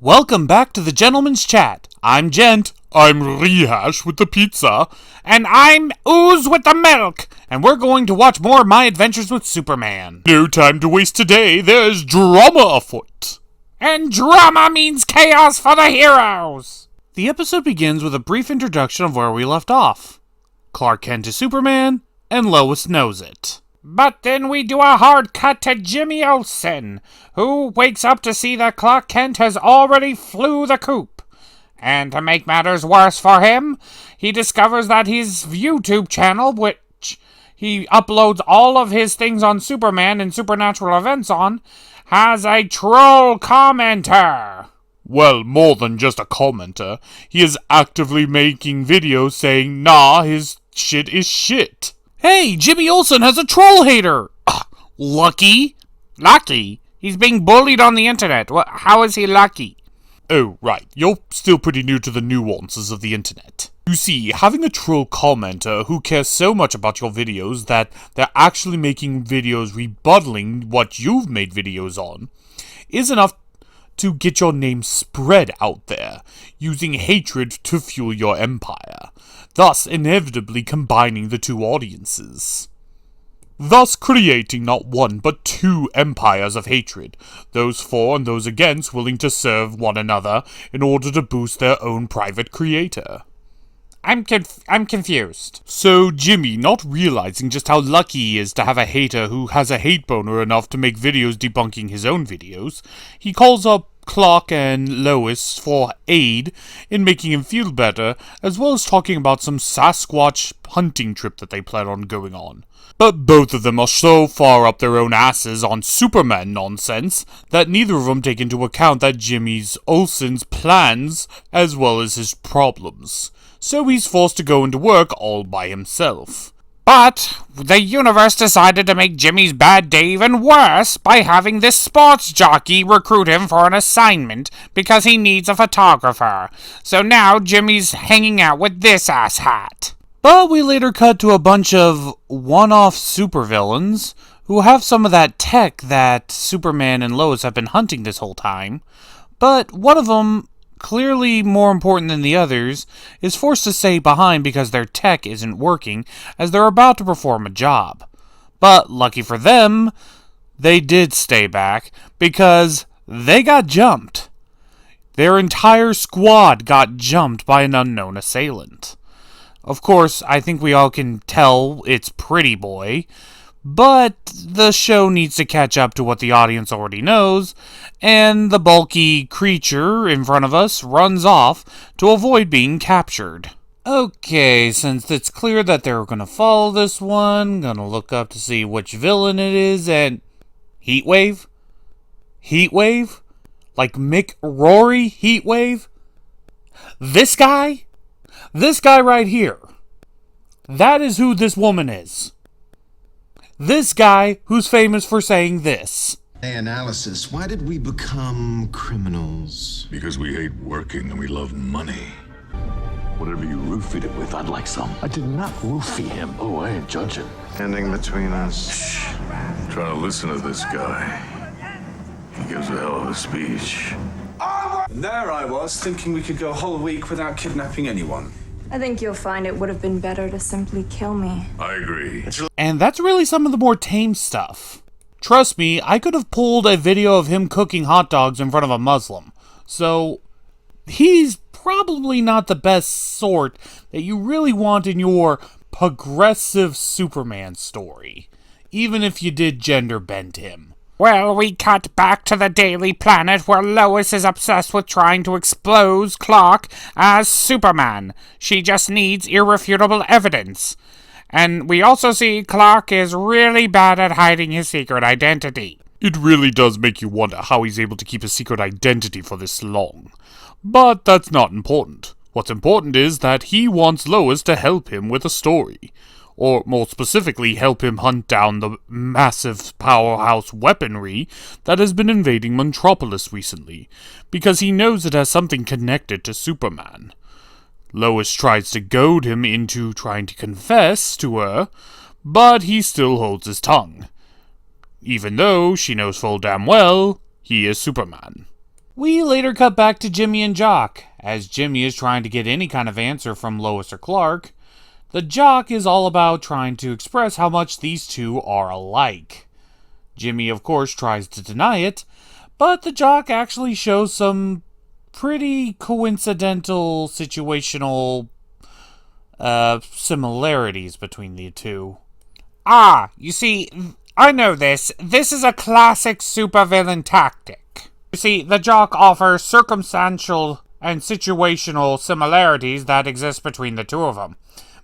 Welcome back to the Gentleman's Chat. I'm Gent. I'm Rehash with the pizza. And I'm Ooze with the milk. And we're going to watch more of my adventures with Superman. No time to waste today. There's drama afoot. And drama means chaos for the heroes. The episode begins with a brief introduction of where we left off. Clark Kent is Superman, and Lois knows it. But then we do a hard cut to Jimmy Olsen, who wakes up to see that Clark Kent has already flew the coop. And to make matters worse for him, he discovers that his YouTube channel, which he uploads all of his things on Superman and supernatural events on, has a troll commenter. Well, more than just a commenter. He is actively making videos saying, nah, his shit is shit. Hey, Jimmy Olsen has a troll hater! Lucky? Lucky? He's being bullied on the internet. How is he lucky? Oh, right. You're still pretty new to the nuances of the internet. You see, having a troll commenter who cares so much about your videos that they're actually making videos rebuttaling what you've made videos on is enough to get your name spread out there, using hatred to fuel your empire, thus inevitably combining the two audiences. Thus creating not one but two empires of hatred, those for and those against willing to serve one another in order to boost their own private creator. I'm confused. So Jimmy, not realizing just how lucky he is to have a hater who has a hate boner enough to make videos debunking his own videos, he calls up Clark and Lois for aid in making him feel better, as well as talking about some Sasquatch hunting trip that they plan on going on. But both of them are so far up their own asses on Superman nonsense that neither of them take into account that Jimmy's Olsen's plans as well as his problems. So he's forced to go into work all by himself. But the universe decided to make Jimmy's bad day even worse by having this sports jockey recruit him for an assignment because he needs a photographer. So now Jimmy's hanging out with this asshat. But we later cut to a bunch of one-off supervillains who have some of that tech that Superman and Lois have been hunting this whole time. But one of them, clearly more important than the others, is forced to stay behind because their tech isn't working as they're about to perform a job. But lucky for them, they did stay back because they got jumped. Their entire squad got jumped by an unknown assailant. Of course, I think we all can tell it's Pretty Boy, but the show needs to catch up to what the audience already knows, and the bulky creature in front of us runs off to avoid being captured. Okay, since it's clear that they're gonna follow this one, gonna look up to see which villain it is, and... Heatwave? Heatwave? Like Mick Rory Heatwave? This guy? This guy right here. That is who this woman is. This guy who's famous for saying this. Analysis, why did we become criminals? Because we hate working and we love money. Whatever you roofied it with, I'd like some. I did not roofie him. Oh, I ain't judging. Standing between us. Shh. I'm trying to listen to this guy. He gives a hell of a speech. And there I was, thinking we could go a whole week without kidnapping anyone. I think you'll find it would have been better to simply kill me. I agree. And that's really some of the more tame stuff. Trust me, I could have pulled a video of him cooking hot dogs in front of a Muslim. So, he's probably not the best sort that you really want in your progressive Superman story, even if you did gender bend him. Well, we cut back to the Daily Planet where Lois is obsessed with trying to expose Clark as Superman. She just needs irrefutable evidence. And we also see Clark is really bad at hiding his secret identity. It really does make you wonder how he's able to keep a secret identity for this long. But that's not important. What's important is that he wants Lois to help him with a story. Or more specifically, help him hunt down the massive powerhouse weaponry that has been invading Metropolis recently, because he knows it has something connected to Superman. Lois tries to goad him into trying to confess to her, but he still holds his tongue, even though she knows full damn well he is Superman. We later cut back to Jimmy and Jock. As Jimmy is trying to get any kind of answer from Lois or Clark, the Jock is all about trying to express how much these two are alike. Jimmy, of course, tries to deny it, but the Jock actually shows some pretty coincidental situational similarities between the two. Ah, you see, I know this. This is a classic supervillain tactic. You see, the Jock offers circumstantial and situational similarities that exist between the two of them,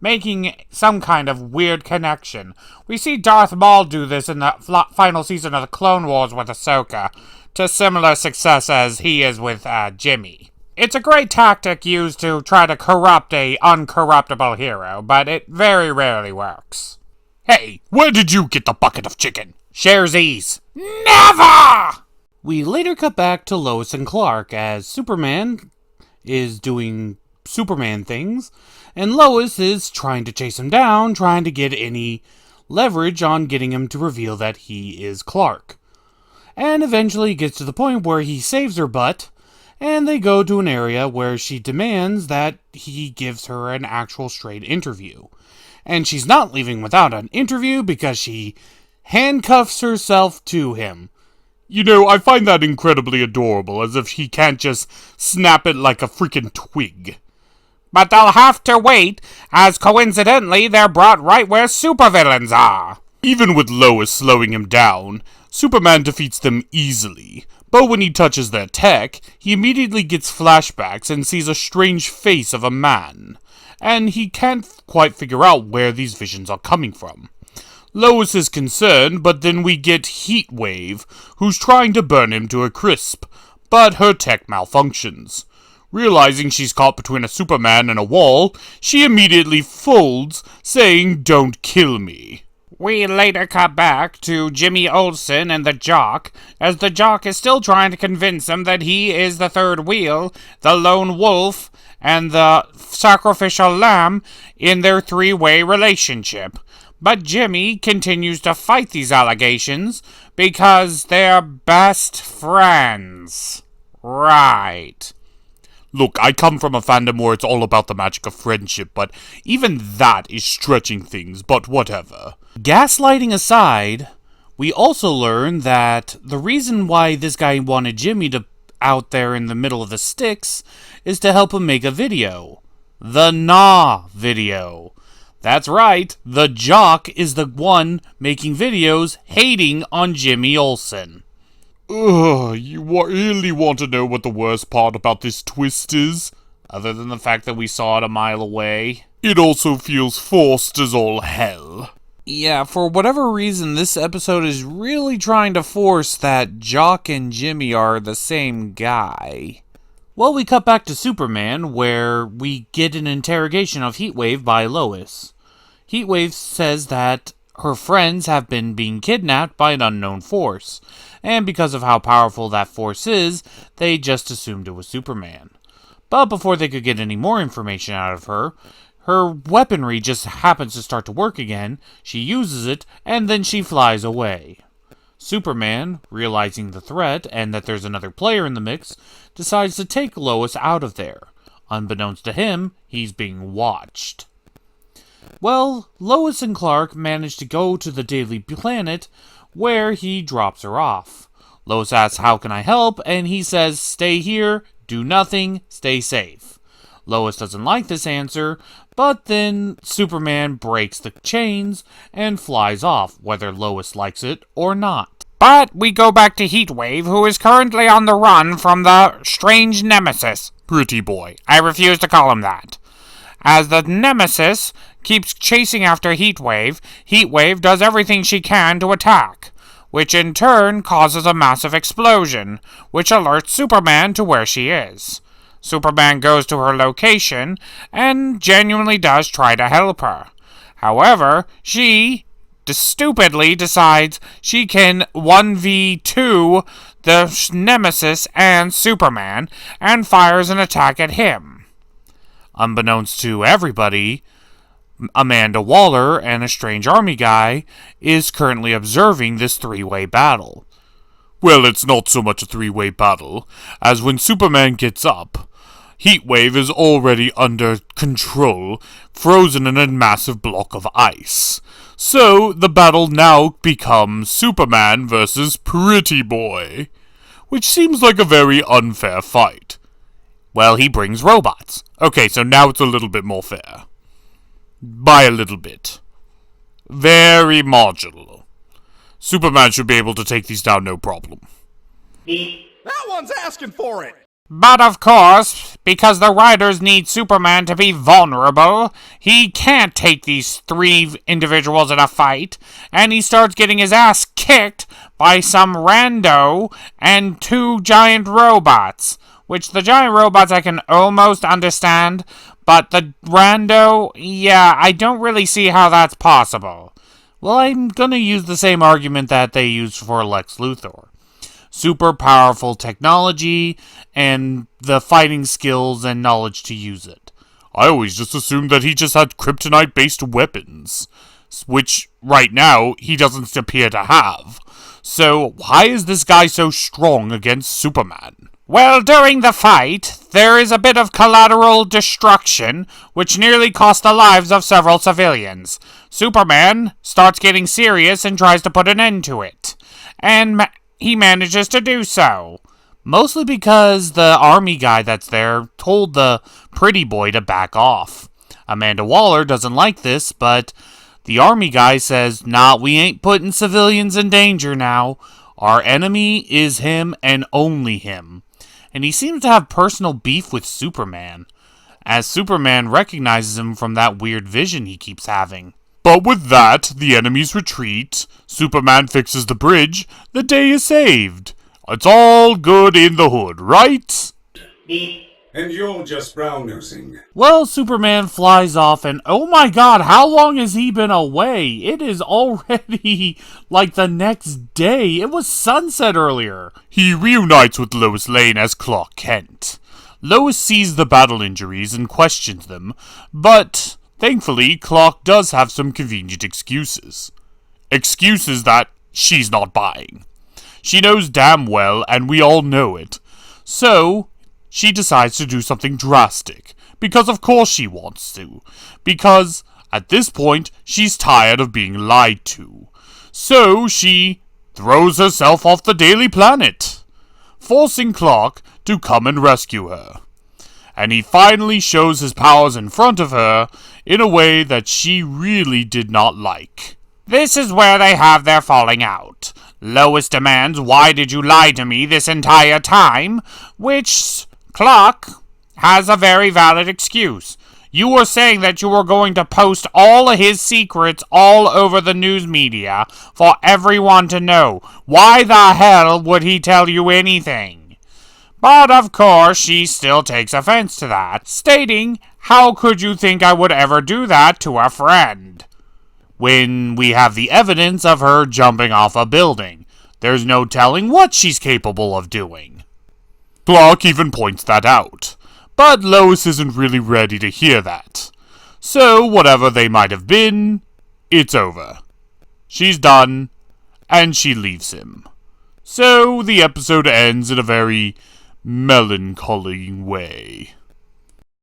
making some kind of weird connection. We see Darth Maul do this in the final season of the Clone Wars with Ahsoka, to similar success as he is with Jimmy. It's a great tactic used to try to corrupt a uncorruptible hero, but it very rarely works. Hey, where did you get the bucket of chicken? Sharesies. Never! We later cut back to Lois and Clark as Superman is doing Superman things, and Lois is trying to chase him down, trying to get any leverage on getting him to reveal that he is Clark. And eventually gets to the point where he saves her butt, and they go to an area where she demands that he gives her an actual straight interview. And she's not leaving without an interview because she handcuffs herself to him. You know, I find that incredibly adorable, as if he can't just snap it like a freaking twig. But they'll have to wait, as coincidentally they're brought right where supervillains are. Even with Lois slowing him down, Superman defeats them easily. But when he touches their tech, he immediately gets flashbacks and sees a strange face of a man. And he can't quite figure out where these visions are coming from. Lois is concerned, but then we get Heatwave, who's trying to burn him to a crisp, but her tech malfunctions. Realizing she's caught between a Superman and a wall, she immediately folds, saying, "Don't kill me." We later cut back to Jimmy Olsen and the Jock, as the Jock is still trying to convince him that he is the third wheel, the lone wolf, and the sacrificial lamb in their three-way relationship. But Jimmy continues to fight these allegations because they're best friends. Right. Look, I come from a fandom where it's all about the magic of friendship, but even that is stretching things, but whatever. Gaslighting aside, we also learn that the reason why this guy wanted Jimmy to out there in the middle of the sticks is to help him make a video. The Nah video. That's right, the Jock is the one making videos hating on Jimmy Olsen. Ugh, you really want to know what the worst part about this twist is? Other than the fact that we saw it a mile away. It also feels forced as all hell. Yeah, for whatever reason, this episode is really trying to force that Jock and Jimmy are the same guy. Well, we cut back to Superman, where we get an interrogation of Heatwave by Lois. Heatwave says that her friends have been being kidnapped by an unknown force, and because of how powerful that force is, they just assumed it was Superman. But before they could get any more information out of her weaponry just happens to start to work again, she uses it, and then she flies away. Superman, realizing the threat and that there's another player in the mix, decides to take Lois out of there. Unbeknownst to him, he's being watched. Well, Lois and Clark manage to go to the Daily Planet, where he drops her off. Lois asks, "How can I help?" and he says, "Stay here, do nothing, stay safe." Lois doesn't like this answer, but then Superman breaks the chains and flies off, whether Lois likes it or not. But we go back to Heatwave, who is currently on the run from the strange nemesis. Pretty boy. I refuse to call him that. As the nemesis keeps chasing after Heatwave, Heatwave does everything she can to attack, which in turn causes a massive explosion, which alerts Superman to where she is. Superman goes to her location and genuinely does try to help her. However, she stupidly decides she can 1v2 the Nemesis and Superman and fires an attack at him. Unbeknownst to everybody, Amanda Waller and a strange army guy is currently observing this three-way battle. Well, it's not so much a three-way battle, as when Superman gets up, Heatwave is already under control, frozen in a massive block of ice. So, the battle now becomes Superman versus Pretty Boy, which seems like a very unfair fight. Well, he brings robots. Okay, so now it's a little bit more fair. By a little bit. Very marginal. Superman should be able to take these down no problem. That one's asking for it! But of course, because the writers need Superman to be vulnerable, he can't take these three individuals in a fight, and he starts getting his ass kicked by some rando and two giant robots. Which the giant robots I can almost understand, but the rando, yeah, I don't really see how that's possible. Well, I'm gonna use the same argument that they used for Lex Luthor. Super powerful technology, and the fighting skills and knowledge to use it. I always just assumed that he just had kryptonite-based weapons, which, right now, he doesn't appear to have. So, why is this guy so strong against Superman? Well, during the fight, there is a bit of collateral destruction, which nearly cost the lives of several civilians. Superman starts getting serious and tries to put an end to it. And he manages to do so. Mostly because the army guy that's there told the Pretty Boy to back off. Amanda Waller doesn't like this, but the army guy says, nah, we ain't putting civilians in danger now. Our enemy is him and only him. And he seems to have personal beef with Superman, as Superman recognizes him from that weird vision he keeps having. But with that, the enemies retreat, Superman fixes the bridge, the day is saved. It's all good in the hood, right? And you're just brown-nosing. Well, Superman flies off and oh my god, how long has he been away? It is already like the next day. It was sunset earlier. He reunites with Lois Lane as Clark Kent. Lois sees the battle injuries and questions them, but thankfully, Clark does have some convenient excuses. Excuses that she's not buying. She knows damn well, and we all know it. So, she decides to do something drastic. Because of course she wants to. Because, at this point, she's tired of being lied to. So, she throws herself off the Daily Planet, forcing Clark to come and rescue her. And he finally shows his powers in front of her in a way that she really did not like. This is where they have their falling out. Lois demands, why did you lie to me this entire time? Which Clark has a very valid excuse. You were saying that you were going to post all of his secrets all over the news media for everyone to know. Why the hell would he tell you anything? But of course, she still takes offense to that, stating, how could you think I would ever do that to a friend? When we have the evidence of her jumping off a building, there's no telling what she's capable of doing. Clark even points that out, but Lois isn't really ready to hear that. So, whatever they might have been, it's over. She's done, and she leaves him. So, the episode ends in a very melancholy way.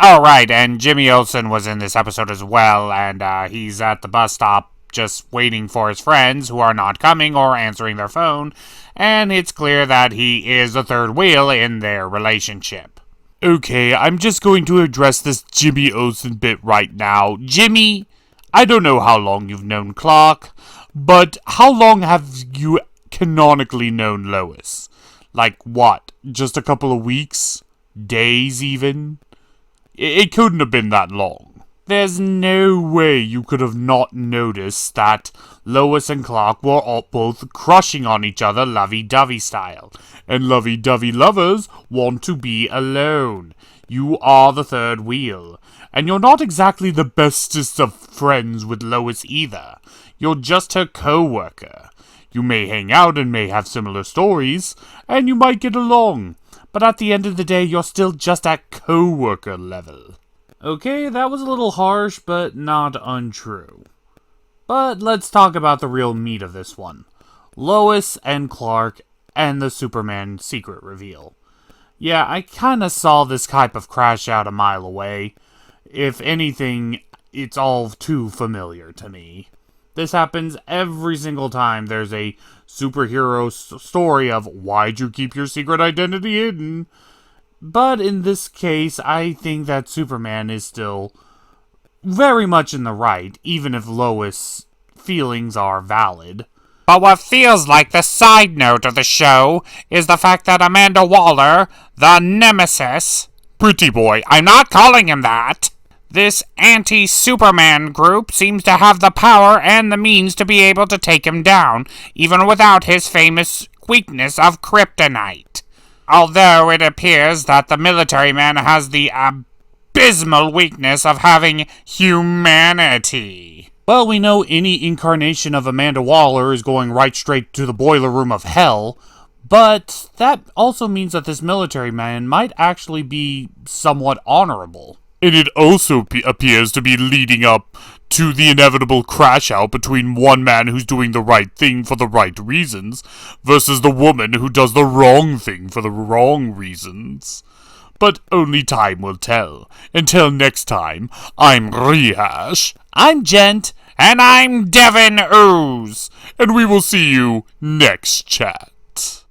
Alright, and Jimmy Olsen was in this episode as well, and he's at the bus stop just waiting for his friends who are not coming or answering their phone, and it's clear that he is the third wheel in their relationship. Okay, I'm just going to address this Jimmy Olsen bit right now. Jimmy, I don't know how long you've known Clark, but how long have you canonically known Lois? Like what, just a couple of weeks? Days even? It couldn't have been that long. There's no way you could have not noticed that Lois and Clark were all both crushing on each other lovey-dovey style. And lovey-dovey lovers want to be alone. You are the third wheel. And you're not exactly the bestest of friends with Lois either. You're just her co-worker. You may hang out and may have similar stories, and you might get along. But at the end of the day, you're still just at co-worker level. Okay, that was a little harsh, but not untrue. But let's talk about the real meat of this one. Lois and Clark and the Superman secret reveal. Yeah, I kinda saw this type of crash out a mile away. If anything, it's all too familiar to me. This happens every single time there's a superhero story of why'd you keep your secret identity hidden? But in this case, I think that Superman is still very much in the right, even if Lois' feelings are valid. But what feels like the side note of the show is the fact that Amanda Waller, the Nemesis, Pretty boy, I'm not calling him that, this anti-Superman group seems to have the power and the means to be able to take him down, even without his famous weakness of kryptonite. Although it appears that the military man has the abysmal weakness of having humanity. Well, we know any incarnation of Amanda Waller is going right straight to the boiler room of hell, but that also means that this military man might actually be somewhat honorable. And it also appears to be leading up to the inevitable crash out between one man who's doing the right thing for the right reasons versus the woman who does the wrong thing for the wrong reasons. But only time will tell. Until next time, I'm Rehash. I'm Gent. And I'm Devin Ooze. And we will see you next chat.